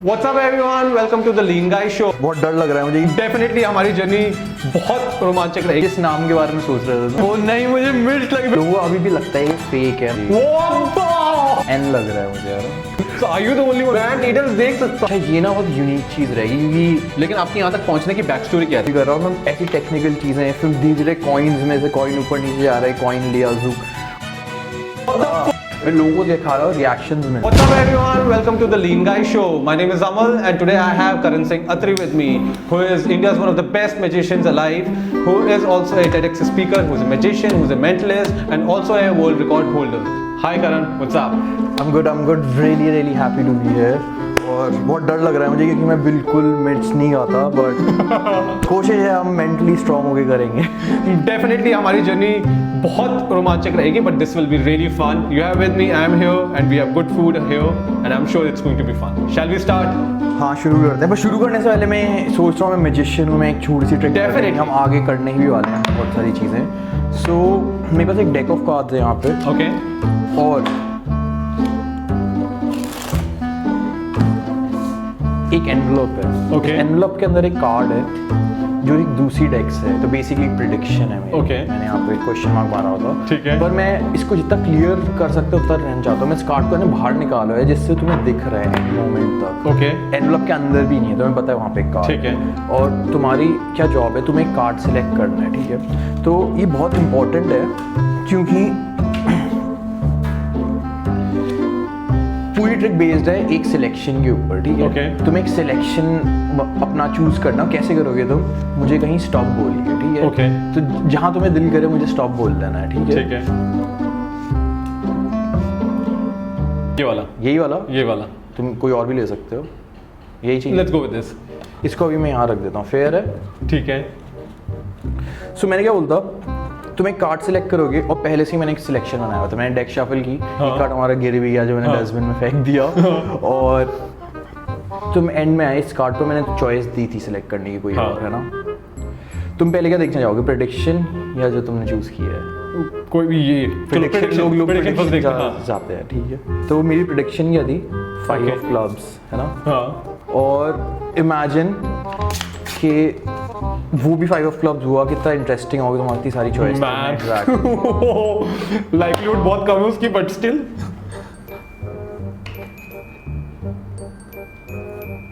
What's up everyone? Welcome to the Lean Guy Show. बहुत डर लग रहा है मुझे। डेफिनेटली हमारी जर्नी बहुत रोमांचक रहेगी। किस नाम के बारे में सोच रहे थे? वो नहीं, मुझे मिर्च लग लोगों को अभी भी लगता है ये फेक है। एन लग रहा है मुझे यार। Are you the only one? Brand details देख सकता हूँ। अच्छा ये ना बहुत यूनिक चीज रहेगी क्योंकि लेकिन आपके यहाँ तक पहुँचने की बैक स्टोरी क्या थी? कर रहा हूँ मैं ऐसी टेक्निकल चीजें हैं, फिर धीरे धीरे कॉइन्स में से कॉइन ऊपर नीचे जा रहा है, कॉइन लिया मैं लोगों को दिखा रहा हूँ रिएक्शंस में। What's up everyone? Welcome to the Lean Guy Show. My name is Amal and today I have Karan Singh Atri with me, who is India's one of the best magicians alive, who is also a TEDx speaker, who is a magician, who is a mentalist and also a world record holder. Hi Karan, what's up? I'm good. Really happy to be here. और बहुत डर लग रहा है मुझे क्योंकि मैं बिल्कुल मिर्च नहीं खाता, बट कोशिश है हम मेंटली स्ट्रांग होके करेंगे। डेफिनेटली हमारी जर्नी बहुत रोमांचक रहेगी, but this will be really fun. You have with me, I am here and we have good food here and I am sure it's going to be fun. Shall we start? हाँ शुरू करते हैं, पर शुरू करने से पहले मैं सोच रहा हूँ मैं मैजिशियन हूँ, मैं एक छोटी सी ट्रिक Definitely. हम आगे करने ही वाले हैं बहुत सारी चीज़ें। सो मेरे पास एक डेक ऑफ कार्ड्स है यहाँ पे ओके और एक एनवलप है। Okay. एनवलप के अंदर एक कार्ड है जो एक दूसरी डेक से है, तो बेसिकली प्रिडिक्शन है मेरी। Okay. मैंने यहाँ पे क्वेश्चन मार्क मारा होता, ठीक है। पर मैं इसको जितना क्लियर कर सकता हूँ उतना रहना चाहता हूँ। मैं इस कार्ड को ना बाहर निकाला है जिससे तुम्हें दिख रहा है मोमेंट तक। ओके एनवलप के अंदर भी नहीं है, तुम्हें पता है वहाँ पे एक कार्ड। ठीक है। और तुम्हारी क्या जॉब है, तुम्हें एक कार्ड सिलेक्ट करना है, ठीक है। तो ये बहुत इंपॉर्टेंट है क्योंकि पूरी ट्रिक बेस्ड है एक सिलेक्शन के ऊपर, ठीक है। Okay. तुम एक सिलेक्शन अपना चूज करना, कैसे करोगे तुम? मुझे कहीं स्टॉप बोलिए, ठीक है। Okay. तो जहाँ तुम्हें दिल करे मुझे स्टॉप बोल देना है, ठीक है। ठीक है। ये वाला, यही वाला, ये वाला। तुम कोई और भी ले सकते हो, यही चीज। Let's go with this. इसको अभी मैं यहाँ रख देता हूँ, फेयर है। ठीक है। सो मैंने क्या बोलता, तुम एक कार्ड सिलेक्ट करोगे और पहले से ही मैंने एक सिलेक्शन बनाया हुआ था। मैंने डेक शफल की, एक कार्ड हमारा गिर भी गया जो मैंने डस्टबिन में फेंक दिया। और तुम एंड में आए, इस कार्ड पे मैंने चॉइस दी थी सिलेक्ट करने की कोई और, है ना। तुम पहले क्या देखना चाहोगे, प्रेडिक्शन या जो तुमने चूज किया है? कोई भी ये प्रेडिक्शन लोग prediction first देखते हैं, हाँ। जाते हैं, ठीक है। तो मेरी प्रेडिक्शन क्या थी, 5 Okay. ऑफ क्लब्स, है ना। हाँ। और इमेजिन कि वो भी 5 ऑफ क्लब्स हुआ, कितना इंटरेस्टिंग होगा तुम्हारी इतनी सारी चॉइस। लाइवलीहुड बहुत कम है उसकी, बट स्टिल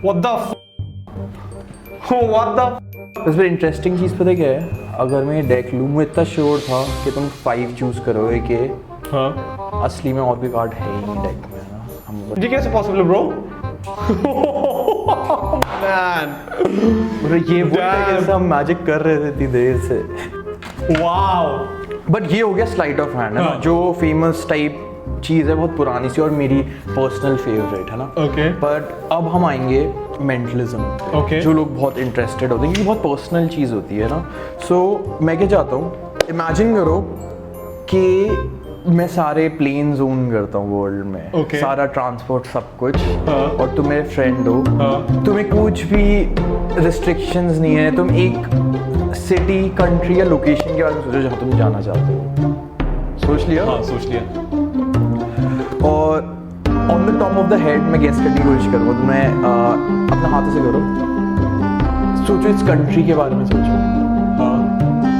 व्हाट द इस पर इंटरेस्टिंग चीज़ पता क्या है, अगर मैं डेक लूँ, मैं इतना श्योर था कि तुम 5 चूज करोगे कि हाँ असली में और भी कार्ड है ही नहीं डेक में, है ना। हम जी कैसे पॉसिबल ब्रो? मैन ये वो जैसे हम मैजिक कर रहे थे इतनी देर से। वाओ। बट ये हो गया स्लाइड ऑफ हैंड, है ना, हाँ। जो फेमस टाइप चीज़ है, बहुत पुरानी सी और मेरी पर्सनल फेवरेट, है ना। ओके। बट अब हम आएंगे मेंटलिज्म पे, Okay. जो लोग बहुत इंटरेस्टेड होते हैं क्योंकि बहुत पर्सनल चीज़ होती है ना। सो मैं क्या चाहता हूँ, इमेजिन करो कि मैं सारे प्लेन्स ओन करता हूँ वर्ल्ड में, Okay. सारा ट्रांसपोर्ट सब कुछ, हाँ। और तुम मेरे फ्रेंड हो, हाँ। तुम्हें कुछ भी रिस्ट्रिक्शंस नहीं है, तुम एक सिटी, कंट्री या लोकेशन के बारे में सोचो जहाँ तुम जाना चाहते हो। सोच लिया? हाँ सोच लिया। और on the top of the head मैं गेस करने की कोशिश करूँगा, तुम्हें अपना हाथ से करो, सोचो इस कंट्री के बारे में, सोचो हाँ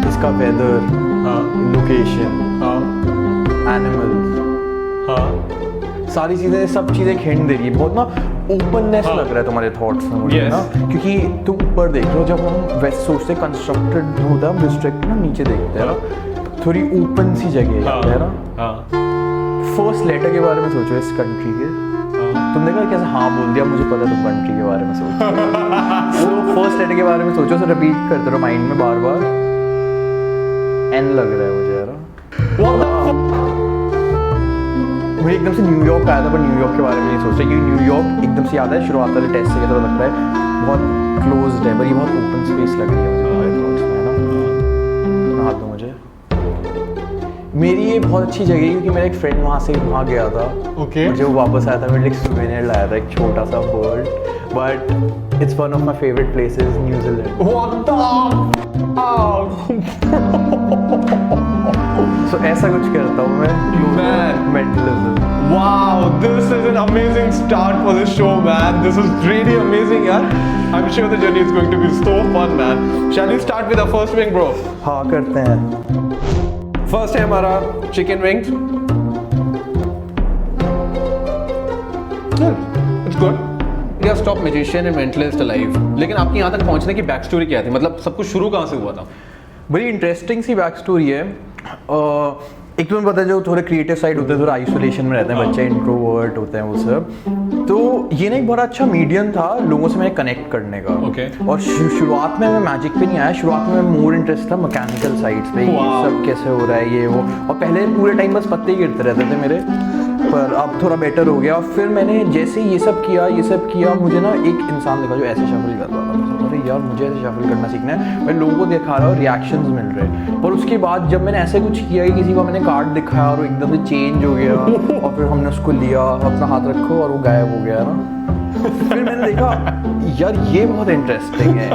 इसका वेदर, हाँ लोकेशन, हाँ एनिमल्स, हाँ सारी चीज़ें, सब चीज़ें एक हिंट दे रही है। बहुत ना ओपननेस हाँ। लग रहा है तुम्हारे थॉट्स में मुझे, Yes. ना, क्योंकि तुम ऊपर देख रहे हो, जब हम वेस्ट सोचते कंस्ट्रक्टेड होता है, हम डिस्ट्रिक्ट ना नीचे देखते हैं ना, थोड़ी ओपन सी जगह है ना। हाँ फर्स्ट लेटर के बारे में सोचो इस कंट्री के, तुमने कहा कैसे हाँ बोल दिया, मुझे पता है तुम कंट्री के बारे में सोचो। तो फर्स्ट लेटर के बारे में सोचो, सर रिपीट करते रहो माइंड में बार बार। एन लग रहा है मुझे यार। मुझे एकदम से न्यूयॉर्क आया था, पर न्यूयॉर्क के बारे में नहीं सोच रहा क्योंकि न्यूयॉर्क एकदम से याद है शुरुआत वाले टेस्ट से, थोड़ा लगता है बहुत क्लोज्ड है, पर ये बहुत ओपन स्पेस लग रही है मुझे तुम्हारे थॉट्स में, है ना। हाथ दो मुझे। मेरी ये बहुत अच्छी जगह है क्योंकि मेरा एक फ्रेंड वहाँ से वहाँ गया था। Okay. और जब वो वापस आया था मेरे लिए एक souvenir लाया था, एक छोटा सा bird, but it's one of my favourite places, New Zealand. So ऐसा कुछ करता हूँ मैं, Man. Mentalism. Wow, this is an amazing start for this show, man. This is really amazing, yaar. I'm sure the journey is going to be so fun, man. Shall we start with our first wing, bro? हाँ करते हैं। First है हमारा chicken wings. It's good. You have stopped magician and mentalist alive. लेकिन आपकी यहाँ तक पहुँचने की बैक स्टोरी क्या थी? मतलब सब कुछ शुरू कहाँ से हुआ था? बड़ी इंटरेस्टिंग सी बैक स्टोरी है। एक तो तुम्हें पता है जो थोड़े क्रिएटिव साइड होते हैं, थोड़ा आइसोलेशन में रहते हैं बच्चे, इंट्रोवर्ट होते हैं वो सब। तो ये ना एक बड़ा अच्छा मीडियम था लोगों से मैं कनेक्ट करने का। Okay. और शुरुआत में मैं मैजिक पे नहीं आया, शुरुआत में मोर इंटरेस्ट था मैकेनिकल साइड्स पे, ये सब कैसे हो रहा है ये वो। और पहले पूरे टाइम बस पत्ते ही गिरते रहते थे मेरे, पर अब थोड़ा बेटर हो गया। और फिर मैंने जैसे ये सब किया, मुझे ना एक इंसान देखा जो ऐसे शफल कर रहा था। अरे यार मुझे ऐसे शफल करना सीखना है। मैं लोगों को दिखा रहा हूँ, रिएक्शंस मिल रहे। पर उसके बाद जब मैंने ऐसे कुछ किया कि किसी को मैंने कार्ड दिखाया और वो एकदम से चेंज हो गया और फिर हमने उसको लिया, अपना हाथ रखो और वो गायब हो गया ना। फिर मैंने देखा यार ये बहुत इंटरेस्टिंग है।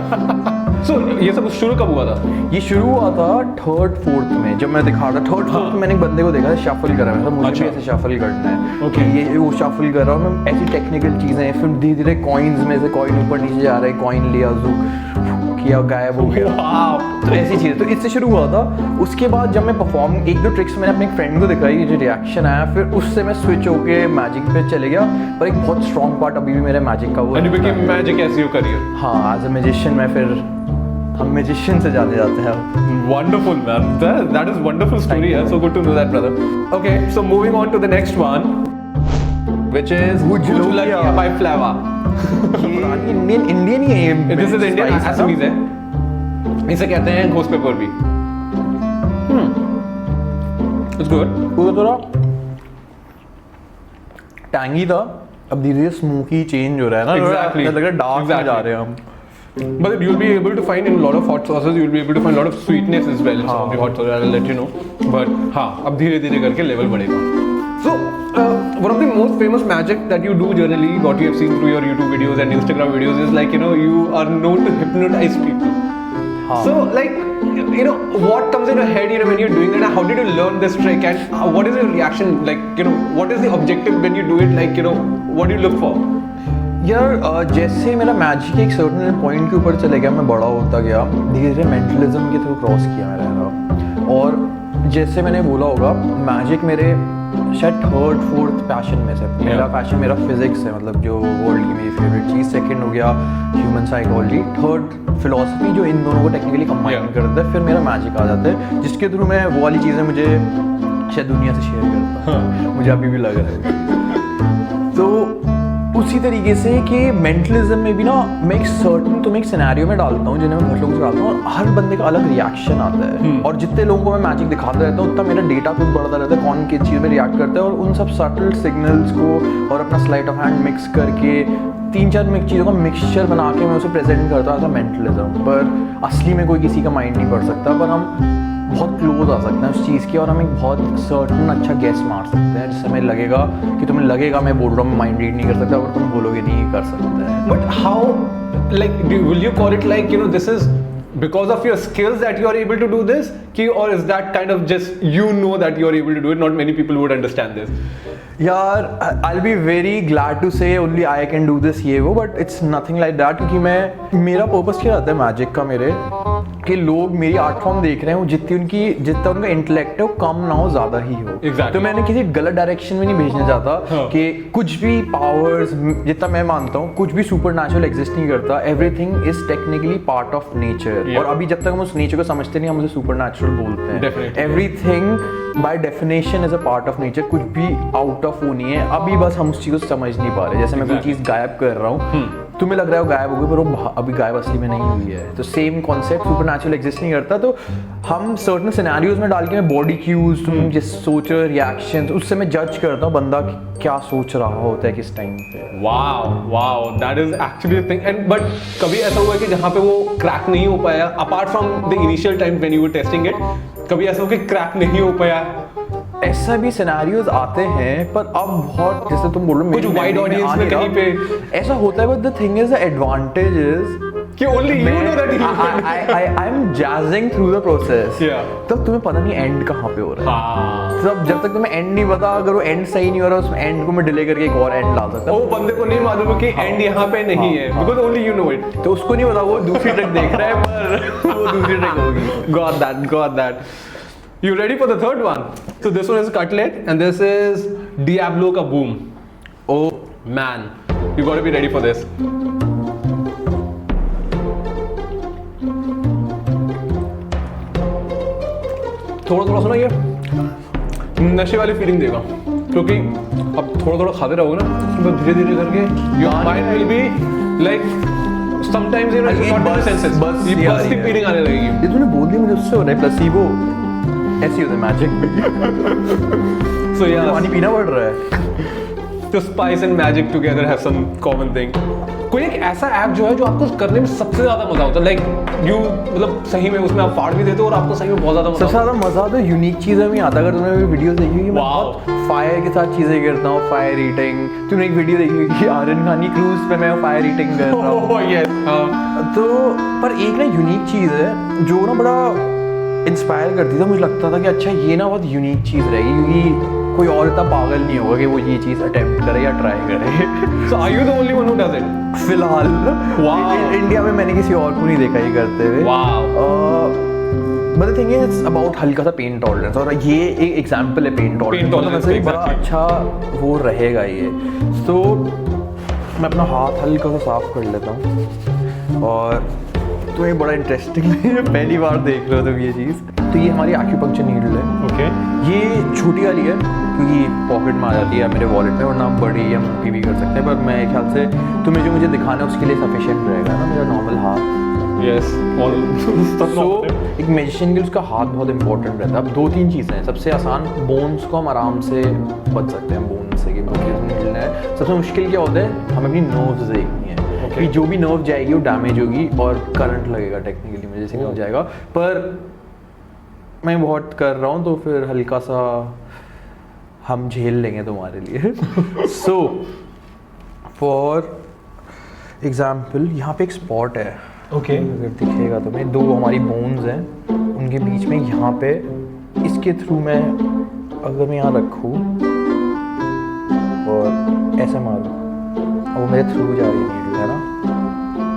So, ये सब शुरू कब हुआ था? ये शुरू हुआ था 3rd 4th में, जब मैं दिखा रहा था 3rd 4th में मैंने एक बंदे को देखा शफल कर रहा है, मुझे भी ऐसे शफल करना है। Okay. ये वो शफल कर रहा हूँ मैं, ऐसी टेक्निकल चीज़ें हैं। फिर धीरे धीरे कॉइन्स में से कॉइन ऊपर नीचे जा रहा है, कॉइन लिया किया गायब हो गया। तो ऐसी चीज़, तो इससे शुरू हुआ था। उसके बाद जब मैं परफॉर्म, एक दो ट्रिक्स मैंने अपने एक फ्रेंड को दिखाई, जो रिएक्शन आया, फिर उससे मैं स्विच होके मैजिक पे चले गया। पर एक बहुत स्ट्रॉन्ग पार्ट अभी भी मेरे मैजिक का वो And you became magic as your career. हाँ, एज अ मैजिशियन मैं फिर, हम मैजिशियन से जाने जाते हैं। Wonderful, man. That is wonderful story. Yeah? So good to know that, brother. Okay, so moving on to the next one, which is Gujlokia by Flava. Indian ही है। This is Indian Assamese है। इसे कहते हैं ghost paper भी। It's good. वो थोड़ा tangy था, अब धीरे धीरे स्मोकी चेंज हो रहा है ना। Exactly. लग रहा है डार्क में जा रहे हैं हम। But you'll be able to find in a lot of hot sauces, you'll be able to find a lot of sweetness as well in some of the hot sauces. I'll let you know. But हाँ, अब धीरे धीरे करके level बढ़ेगा. So one of the most famous magic that you do generally, what you have seen through your YouTube videos and Instagram videos, is like, you know, you are known to hypnotize people. So like, you know, what comes in your head, you know, when you're doing it, and how did you learn this trick, and what is your reaction, like, you know, what is the objective when you do it, like, you know, what do you look for? यार जैसे मेरा magic एक certain point के ऊपर चले गया, मैं बड़ा होता गया, धीरे धीरे मेंटलिज्म के थ्रू क्रॉस किया मेरा। और जैसे मैंने बोला होगा, मैजिक मेरे शायद 3rd 4th पैशन में से, पहला पैशन मेरा फिजिक्स है, मतलब जो वर्ल्ड की मेरी फेवरेट चीज़। सेकंड हो गया ह्यूमन साइकोलॉजी, 3rd फिलोसफी, जो इन दोनों को टेक्निकली कंबाइन करता है। फिर मेरा मैजिक आ जाता है, जिसके थ्रू मैं वो वाली चीज़ें मुझे शायद दुनिया से शेयर करता हूँ। मुझे अभी भी लग रहा है। तो उसी तरीके से कि मेंटलिज्म में भी ना मैं एक सर्टन, तो मैं एक सिनेरियो में डालता हूँ जिन्हें मैं बहुत लोगों से डालता हूँ, और हर बंदे का अलग रिएक्शन आता है। और जितने लोगों को मैं मैजिक दिखाता रहता हूँ उतना मेरा डेटा खुद बढ़ता रहता है, कौन किस चीज़ में रिएक्ट करता है। और उन सब सटल सिग्नल्स को और अपना स्लाइट ऑफ हैंड मिक्स करके 3-4 चीज़ों का मिक्सचर बना के मैं उसे प्रेजेंट करता था मेंटलिज्म। पर असली में कोई किसी का माइंड नहीं पढ़ सकता, पर हम बहुत क्लोज आ सकते हैं उस चीज़ के, और हम एक बहुत सर्टन अच्छा गेस मार सकते हैं, जिससे हमें लगेगा कि तुम्हें लगेगा मैं बोल रहा हूँ माइंड रीड नहीं कर सकता, और तुम बोलोगे नहीं कर सकते हैं। But how, like, will you call it like, you know, this is because of your skills that you are able to do this, or is that kind of just, you know, that you are able to do it? Not many people would understand this. यार I'll be very glad to say only I can do this ये वो, but it's nothing like that, क्योंकि मेरा purpose क्या रहता है magic का मेरे, कि लोग मेरी आर्ट फॉर्म देख रहे हो, जितना उनका इंटेलेक्ट है वो कम ना हो, ज़्यादा ही हो। Exactly. तो मैंने किसी गलत डायरेक्शन में नहीं भेजना चाहता कि कुछ भी पावर्स, जितना मैं मानता हूँ कुछ भी सुपर नेचुरल एग्जिस्ट नहीं करता, everything is technically part of nature. और अभी जब तक हम उस नेचर को समझते नहीं, हम उसे सुपर नेचुरल बोलते हैं। Everything by definition is a part of nature, कुछ भी आउट ऑफ वो नहीं है। अभी बस हम उस चीज़ को समझ नहीं पा रहे। जैसे मैं कोई चीज़ गायब कर रहा हूँ, तुम्हें लग रहा है वो गायब हो गई, पर वो अभी गायब असली में नहीं हुई है। तो same concept super natural exist नहीं करता। तो हम सर्टन सिनेरियोज में डाल के मैं बॉडी क्यूज, तुम जिस सोच रहे रिएक्शन, उससे मैं जज करता हूँ बंदा क्या सोच रहा होता है किस टाइम पे। Wow, that is actually a thing. And but कभी ऐसा हुआ है कि जहाँ पे वो क्रैक नहीं हो पाया, apart from the initial time when you were testing it, कभी ऐसा हो कि क्रैक नहीं हो पाया? ऐसा भी सिनेरियोज आते हैं, पर अब बहुत, जैसे तुम बोल रहे हो कुछ वाइड ऑडियंस में कहीं पे ऐसा होता है। But the thing is, the advantage is कि only you know that you I'm jazzing through the process. Yeah. तब तुम्हें पता नहीं एंड कहाँ पे हो रहा है। हाँ। तब जब तक तुम्हें एंड नहीं पता, अगर वो एंड सही नहीं हो रहा, उस एंड को मैं डिले करके एक और एंड ला सकता वो बंदे को नहीं मालूम कि एंड यहाँ पे नहीं है, because only you know it. तो उसको नहीं पता, वो दूसरी ट्रिक देख रहा है, पर वो दूसरी ट्रिक होगी। Got that. You ready for the third one? So this one is cutlet and this is Diablo ka boom. Oh man, you got to be ready for this. थोड़ा सुना ये नशे वाली फीलिंग देगा, क्योंकि अब थोड़ा खाते रहोगे ना तो धीरे करके your mind will be like sometimes you know not in senses, बस ये बस की फीलिंग आने लगेगी। ये तूने बोल दिया मुझे, उससे हो रहा है प्लेसिबो, ऐसी होता है मैजिक। सो या पानी पीना पड़ रहा है। तो spice and magic together have some common thing. कोई एक ऐसा ऐप जो है जो आपको करने में सबसे ज्यादा मजा होता है, लाइक यू मतलब सही में उसमें आप फाड़ भी देते हो और आपको सही में बहुत ज्यादा मजा सबसे ज्यादा मजा तो यूनिक चीज़ें में आता है। अगर तुमने वीडियो देखी होगी, मैं Wow. बहुत फायर के साथ चीज़ें करता हूँ, फायर ईटिंग। तुमने एक वीडियो देखी होगी आर्यन खानी क्रूज पे मैं फायर ईटिंग कर रहा हूँ। Oh yes. तो पर एक ना यूनिक चीज़ है जो ना बड़ा इंस्पायर करती था। मुझे लगता था कि अच्छा ये ना बहुत यूनिक चीज़ रहेगी, क्योंकि कोई और इतना पागल नहीं होगा कि वो ये चीज़ अटेम्प्ट करे या ट्राई करे। So are you the only one who does it? फिलहाल Wow. इंडिया में मैंने किसी और को नहीं देखा ये करते हुए। But the thing is about हल्का सा पेन टॉलरेंस, और ये एक एग्जांपल है पेन टॉलरेंस। tolerance, वैसे बड़ा exactly. अच्छा वो रहेगा ये। तो मैं अपना हाथ हल्का सा साफ कर लेता हूँ, और तो ये बड़ा इंटरेस्टिंग है, पहली बार देख रहे हो तुम ये चीज़। तो ये हमारी एक्यूपंक्चर नीडल है। ओके। ये छोटी वाली है क्योंकि पॉकेट में आ जाती है मेरे वॉलेट में, वरना हम बड़ी या मोटी भी कर सकते हैं, पर मैं ख्याल से तुम्हें जो मुझे दिखाना है उसके लिए सफिशिएंट रहेगा ना मेरा नॉर्मल हाथ। यस ऑल सो एक मैजिशियन के लिए उसका हाथ बहुत इंपॉर्टेंट रहता है। अब 2-3 चीज़ें हैं। सबसे आसान, बोन्स को हम आराम से बच सकते हैं बोन से, कि बोन हिलना है। सबसे मुश्किल क्या होता है, हमें अपनी नर्व्स देखनी है कि जो भी नर्व जाएगी वो डैमेज होगी और करंट लगेगा, टेक्निकली मुझे जैसे हो जाएगा। पर मैं बहुत कर रहा हूँ तो फिर हल्का सा हम झेल लेंगे तुम्हारे लिए। सो फॉर एग्जाम्पल यहाँ पे एक स्पॉट है, ओके। अगर दिखेगा तुम्हें, 2 हमारी बोन्स हैं, उनके बीच में यहाँ पे इसके थ्रू मैं अगर मैं यहाँ रखूँ और ऐसे मारूँ, अब वो मेरे थ्रू जा रही नीडल है ना,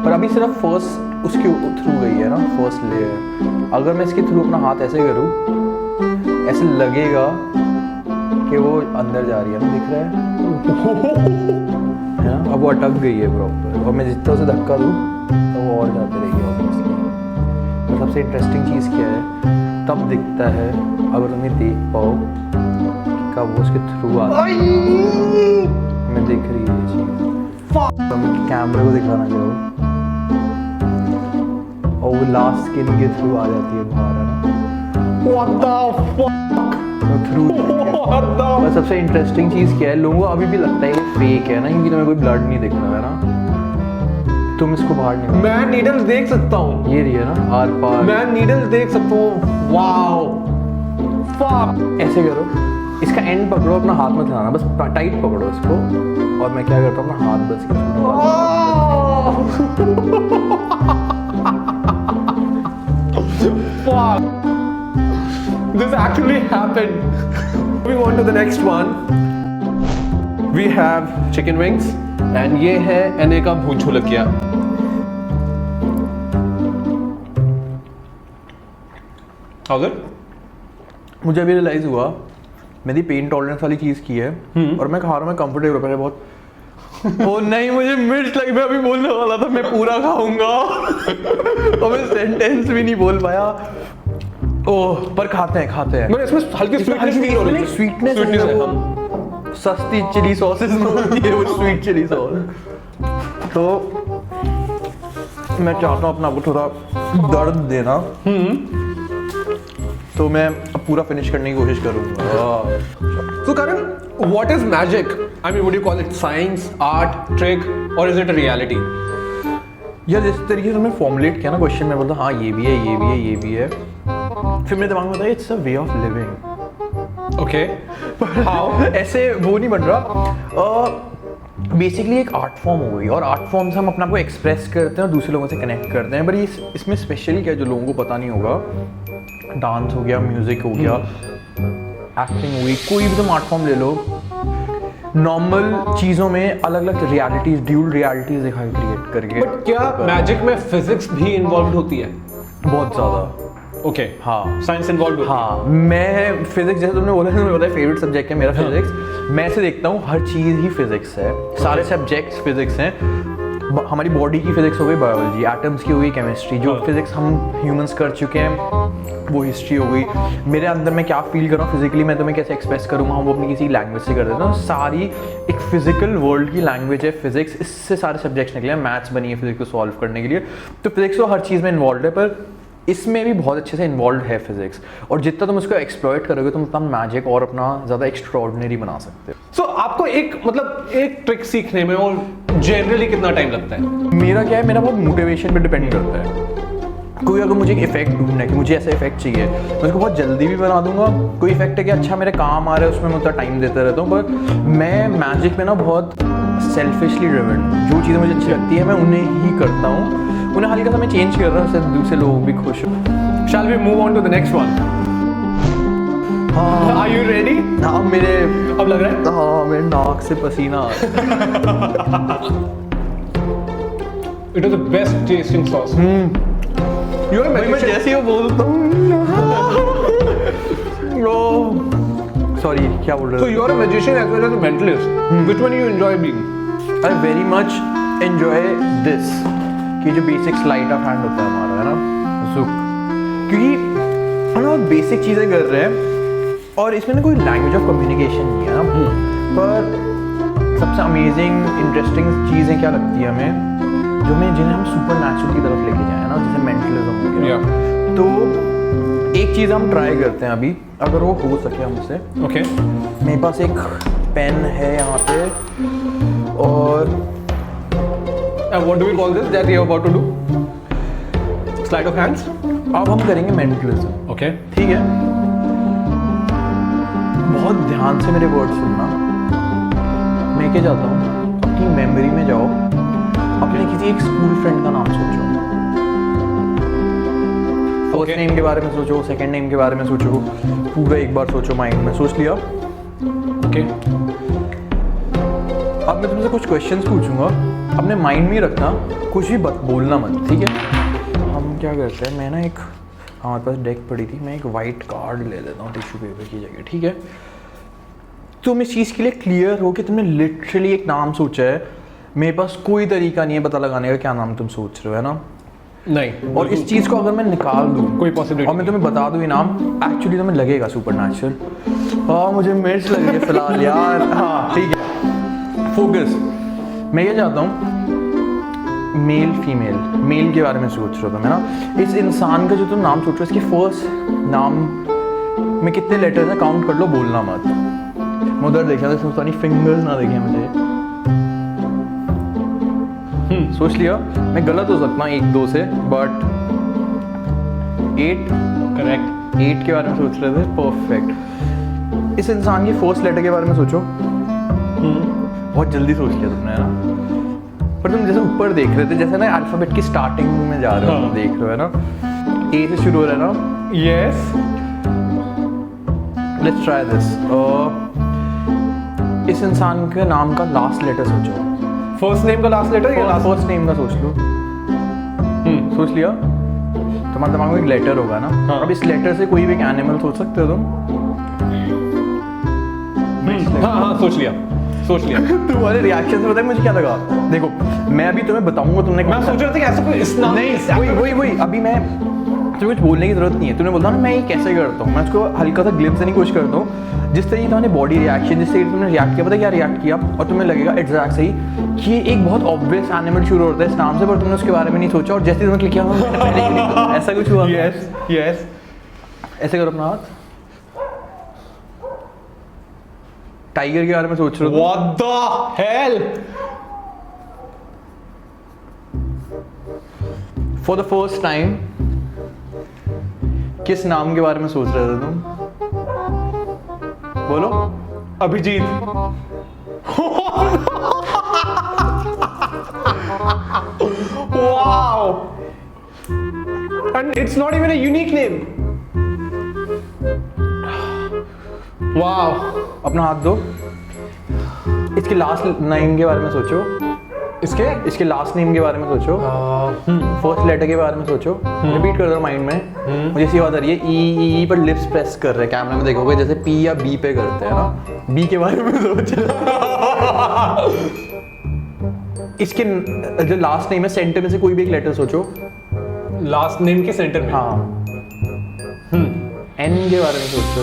पर अभी सिर्फ फर्स्ट उसके थ्रू गई है ना, फर्स्ट लेयर। अगर मैं इसके थ्रू अपना हाथ ऐसे करूँ, ऐसे लगेगा कि वो अंदर जा रही है ना, दिख रहा है ना। अब वो अटक गई है प्रॉपर, और मैं जितना उसे धक्का दूँ तो वो और जाते रहेगी ऑब्वियसली। तो सबसे इंटरेस्टिंग चीज़ क्या है, तब दिखता है अगर तुम्हें देख पाओ कि कब वो उसके थ्रू आता है। हमें दिख रही है ये चीज़, तो मैं कैमरे को दिखाना चाहूँ, और वो लास्ट स्किन के थ्रू आ जाती है बाहर, है ना। What the fuck? थ्रू और सबसे इंटरेस्टिंग चीज़ क्या है, लोगों को अभी भी लगता है ये फेक है ना, क्योंकि तुम्हें कोई ब्लड नहीं दिख रहा है ना, तुम इसको बाहर निकालो। मैं नीडल देख सकता हूँ, ये रही है ना आर पार, मैं नीडल देख सकता हूँ। Wow fuck. ऐसे करो, इसका एंड पकड़ो, अपना हाथ मत हिलाना, बस टाइट पकड़ो इसको, और मैं क्या करता हूँ अपना हाथ बस Fuck. This actually happened. Moving on to the next one. We have chicken wings and ये है एने का भून छुलकिया। अगर मुझे अभी रियलाइज हुआ मैंने पेन टॉलरेंस वाली चीज़ की है, और मैं खा रहा हूँ, मैं कंफर्टेबल पहले बहुत। ओ नहीं, मुझे मिर्च लगी, मैं अभी बोलने वाला था मैं पूरा खाऊंगा और मैं सेंटेंस भी नहीं बोल पाया। ओह, पर खाते हैं मगर इसमें हल्की स्वीटनेस है। सस्ती चिली सॉसेस में होती है वो स्वीट चिली सॉस। तो मैं चाहता हूँ अपना आपको थोड़ा दर्द देना, तो मैं अब पूरा फिनिश करने की कोशिश करूँगा। So Karan, what is magic? I mean, would you call it science, art, trick, or is it a reality? यार जिस तरीके से तुमने फॉर्मुलेट किया ना क्वेश्चन, में बोलता हाँ ये भी है, ये भी है, ये भी है, फिर मेरे दिमाग में बताया it's a way of living. Okay. How? ऐसे वो नहीं बन रहा। बेसिकली एक आर्ट फॉर्म हो गई, और आर्ट फॉर्म से हम अपने आप को एक्सप्रेस करते हैं और दूसरे लोगों से कनेक्ट करते हैं। पर इसमें स्पेशल क्या है जो लोगों को पता नहीं होगा, डांस हो गया, म्यूजिक हो गया, एक्टिंग हुई, कोई भी तुम आर्ट फॉर्म ले लो, नॉर्मल चीज़ों में अलग अलग रियलिटीज, ड्यूल रियलिटीज दिखाई क्रिएट करके। बट क्या मैजिक में फिजिक्स भी इन्वॉल्व होती है? बहुत ज़्यादा। ओके, हाँ, साइंस इन्वॉल्व होती है। हाँ, मैं फिजिक्स, जैसे तुमने बोला, तुम्हें पता है फेवरेट सब्जेक्ट है मेरा फिजिक्स। मैं ऐसे देखता हूँ हर चीज़ ही फिजिक्स है, सारे सब्जेक्ट्स फिजिक्स हैं। हमारी बॉडी की फिजिक्स हो गई बायोलॉजी, एटम्स की हो गई केमिस्ट्री, जो फिजिक्स हम ह्यूमंस कर चुके हैं वो हिस्ट्री हो गई। मेरे अंदर मैं क्या फील कर रहा हूँ फिजिकली, मैं तुम्हें कैसे एक्सप्रेस करूँगा, वो अपनी किसी लैंग्वेज से कर देता हूँ। सारी एक फिजिकल वर्ल्ड की लैंग्वेज है फिजिक्स, इससे सारे सब्जेक्ट्स निकले हैं, मैथ्स बनी है फिजिक्स को सॉल्व करने के लिए। तो फिजिक्स तो हर चीज़ में इन्वॉल्व है, पर इसमें भी बहुत अच्छे से इन्वॉल्व है फिजिक्स, और जितना तुम उसको एक्सप्लॉइट करोगे तुम उतना मैजिक और अपना ज़्यादा एक्स्ट्रॉर्डिनरी बना सकते हो। सो आपको एक एक ट्रिक सीखने में और जनरली कितना टाइम लगता है? मेरा क्या है, मेरा बहुत मोटिवेशन पे डिपेंड करता है। कोई अगर मुझे एक इफेक्ट ढूंढना है कि मुझे ऐसा इफेक्ट चाहिए, मैं उसको बहुत जल्दी भी बना दूंगा। कोई इफेक्ट है कि अच्छा मेरे काम आ रहा है, उसमें मैं उतना टाइम देता रहता हूँ। पर मैं मैजिक में ना बहुत सेल्फिशली ड्रिवन, जो चीज़ें मुझे अच्छी लगती है मैं उन्हें ही करता हूँ, उन्हें हल्का सा मैं चेंज कर रहा हूँ, उससे दूसरे लोग भी खुश हो। Shall we move on to the next one? हाँ, Are you ready? हाँ, मेरे अब लग रहा है? हाँ, मेरे नाक से पसीना आ रहा है। It is the best tasting sauce. You are a मैं magician. जैसे ही वो बोलता हूँ सॉरी, क्या बोल रहे So you are a magician as well as a mentalist. Which one you enjoy being? I very much enjoy this, कि जो बेसिक स्लाइट ऑफ हैंड होता है हमारा, है ना, जुक, क्योंकि हम ना बहुत बेसिक चीज़ें कर रहे हैं और इसमें ना कोई लैंग्वेज ऑफ कम्युनिकेशन नहीं है ना। पर सबसे अमेजिंग इंटरेस्टिंग चीज़ें क्या लगती है हमें, जो हमें जिन्हें हम सुपर नेचुरल की तरफ लेके जाए ना, जैसे मेंटलिज्म हो गया। तो एक चीज़ हम ट्राई करते हैं अभी, अगर वो हो सके हमसे। Okay. मेरे पास एक पेन है यहाँ पे, और And what do we call this that you are about to do? Slide of hands. अब हम करेंगे मेंटलिज्म। Okay. ठीक है, बहुत ध्यान से मेरे वर्ड सुनना। मैं क्या चाहता हूँ, अपनी मेमोरी में जाओ, अपने किसी एक स्कूल फ्रेंड का नाम सोचो। फर्स्ट नेम के बारे में सोचो, सेकंड नेम के बारे में सोचो, पूरा एक बार सोचो माइंड में। सोच लिया? Okay. अब मैं तुमसे कुछ क्वेश्चंस पूछूंगा, अपने माइंड में ही रखना, कुछ भी बोलना मत, ठीक है? हम क्या करते हैं, मैं ना एक, हमारे पास डेक पड़ी थी, मैं एक वाइट कार्ड ले लेता हूँ टिश्यू पेपर की जगह, ठीक है? तुम इस चीज़ के लिए क्लियर हो कि तुमने लिटरली एक नाम सोचा है। मेरे पास कोई तरीका नहीं है पता लगाने का क्या नाम तुम सोच रहे हो, है ना? नहीं, और इस चीज़ को अगर मैं निकाल दूँ, कोई possibility और मैं तुम्हें बता दूँ ये नाम, एक्चुअली तुम्हें लगेगा सुपर नेचुरल। हाँ, मुझे मिर्च लग रही है फिलहाल यार। हाँ ठीक है, फोकस। मैं ये चाहता हूँ, मेल फीमेल, मेल के बारे में सोच रहा था मैं ना। इस इंसान का जो तुम नाम सोच रहे हो, इसके फर्स्ट नाम में कितने लेटर्स हैं काउंट कर लो, बोलना मत। मैं उधर देखा था, सोचता नहीं फिंगर्स ना देखे मुझे। सोच लिया? मैं गलत हो सकता हूँ 1-2 से, बट 8 करेक्ट। 8 के बारे में सोच रहे थे, परफेक्ट। इस इंसान के फर्स्ट लेटर के बारे में सोचो। बहुत जल्दी सोच लिया तुमने, है ना? पर तुम जैसे ऊपर देख रहे थे, जैसे ना अल्फाबेट की स्टार्टिंग में जा रहे हो, तुम देख रहे हो, है ना? ए से शुरू हो रहा है ना? Yes. Let's try this. इस इंसान के नाम का लास्ट लेटर सोचो। First name का last letter या last? फर्स्ट नेम का सोच लो। सोच लिया? तुम्हारे दिमाग में एक लेटर होगा ना? हाँ। अब इस लेटर से कोई भी एक एनिमल सोच सकते हो तुम? हाँ, सोच लिया। तुम्हारे रिएक्शन से पता है मुझे क्या लगा? देखो, मैं अभी तुम्हें बताऊंगा, तुमने मैं सोच रहा था कि ऐसा कोई इस नाम नहीं, वही अभी मैं तुम्हें कुछ बोलने की जरूरत नहीं है। तुमने बोला ना मैं ये कैसे करता हूँ, मैं उसको हल्का सा ग्लिम्स देने की कोशिश करता हूँ। जिस तरीके तुम्हारे बॉडी रिएक्शन, जिस तरीके तुमने रिएक्ट किया, पता है क्या रिएक्ट किया, और तुम्हें लगेगा एग्जैक्ट सही कि ये एक बहुत ऑब्वियस एनिमल शुरू होता है इस नाम से, पर तुमने उसके बारे में नहीं सोचा, और जैसे तुमने क्लिक किया ऐसा कुछ हुआ। Yes. ऐसे करो अपना हाथ। टाइगर के बारे में सोच रहे हो? What the hell? For the first time किस नाम के बारे में सोच रहे थे तुम? बोलो। Abhijit. Wow! And it's not even a unique name. Wow! अपना हाथ दो. इसके लास्ट नेम के बारे में सोचो. इसके लास्ट नेम के बारे में सोचो. फर्स्ट लेटर के बारे में सोचो. रिपीट कर दो माइंड में. मुझे ऐसी बात आ रही है ई पर लिप्स प्रेस कर रहे हैं. कैमरा में देखोगे जैसे पी या बी पे करते हैं ना. बी के बारे में सोचो. इसके जो लास्ट नेम है सेंटर में से कोई भी एक लेटर सोचो. लास्ट नेम के सेंटर में. हाँ. एन के बारे में सोचो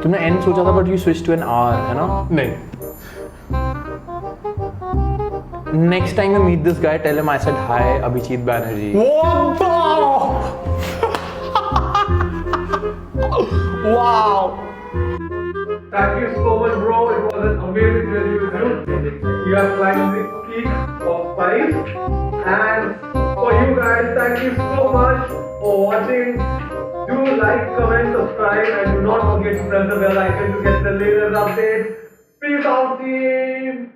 तुमने एन सोचा था but you switch to N R है ना. नहीं. Next time you meet this guy, tell him I said hi, Abhijit Banerjee. What the? Wow! Thank you so much, bro. It was an amazing journey with you. You have climbed the peak of Spice. And for you guys, thank you so much for watching. Do like, comment, subscribe, and do not forget to press the bell icon to get the latest updates. Peace out, team.